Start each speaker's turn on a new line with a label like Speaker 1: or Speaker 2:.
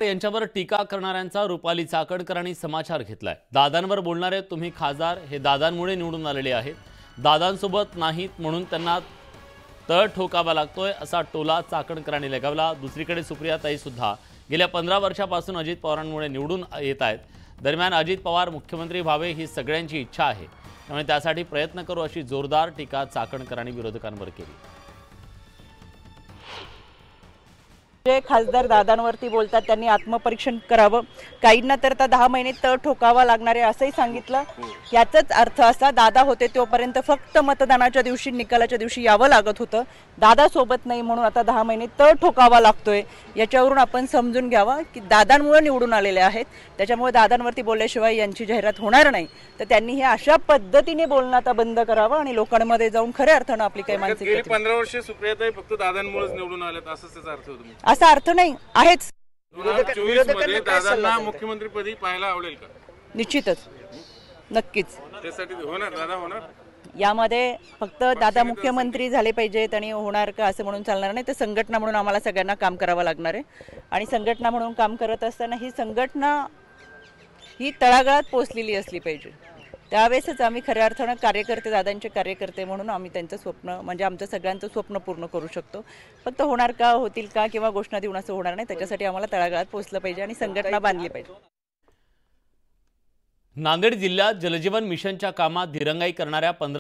Speaker 1: यांच्यावर टीका करणाऱ्यांचा रुपाली चाकणकरांनी समाचार घेतलाय। दादांवर बोलणारे तुम्ही खासदार हे दादांमुळे निवडून आलेले आहेत, दादांसोबत नाहीत म्हणून त्यांना तळ ठोकावा लागतोय असा टोला चाकणकरांनी लगावला। दुसरीकडे सुप्रियाताई सुद्धा गेल्या 15 वर्षापासून अजित पवारांमुळे निवडून येत आहेत। दरम्यान अजित पवार मुख्यमंत्री व्हावे ही सगळ्यांची इच्छा आहे, त्यामुळे त्यासाठी प्रयत्न करू अशी जोरदार टीका चाकणकरांनी विरोधकांवर केली।
Speaker 2: जे खासदार दादांवरती बोलतात त्यांनी आत्मपरीक्षण करावं, काहींना तर 10 महिने तळ ठोकावा लागणार आहे असंही सांगितलं। याचाच अर्थ असा, दादा होते तोपर्यंत फक्त मतदानाच्या दिवशी निकालाच्या दिवशी यावं लागत होतं, दादा सोबत नाही म्हणून आता 10 महिने तळ ठोकावा लागतोय। याच्यावरून आपण समजून घ्यावा की दादांमुळे निवडून आलेले आहेत, त्याच्यामुळे दादांवरती बोलल्याशिवाय यांची जाहिरात होणार नाही। तर त्यांनी हे अशा पद्धतीने बोलणं आता बंद करावं आणि लोकांमध्ये जाऊन खऱ्या अर्थानं आपली काही मानसिकता।
Speaker 3: गेली 15 वर्षे सुप्रियाताई फक्त दादांमुळेच निवडून आलेत असं त्याचा अर्थ होतो?
Speaker 2: असा अर्थ नाही आहेच।
Speaker 3: 2024 मध्ये दादांना मुख्यमंत्रीपदी पाहायला आवडेल का?
Speaker 2: निश्चितच, नक्कीच।
Speaker 3: त्यासाठी होणार, दादा होणार
Speaker 2: यामध्ये फक्त दादा मुख्यमंत्री झाले पाहिजेत आणि होणार का असं म्हणून चालणार नाही। तर संघटना म्हणून आम्हाला सगळ्यांना काम करावं लागणार आहे आणि संघटना म्हणून काम करत असताना ही संघटना ही तळागाळात पोहोचलेली असली पाहिजे। त्यावेळेसच आम्ही खऱ्या अर्थानं कार्यकर्ते, दादांचे कार्यकर्ते म्हणून आम्ही त्यांचं स्वप्न म्हणजे आमचं सगळ्यांचं स्वप्न पूर्ण करू शकतो। फक्त होणार का, होतील का किंवा घोषणा देऊन असं होणार नाही, त्याच्यासाठी आम्हाला तळागाळात पोहोचलं पाहिजे आणि संघटना बांधली पाहिजे।
Speaker 1: नांदेड जिल्ह्यात जलजीवन मिशनच्या कामात दिरंगाई करणाऱ्या 15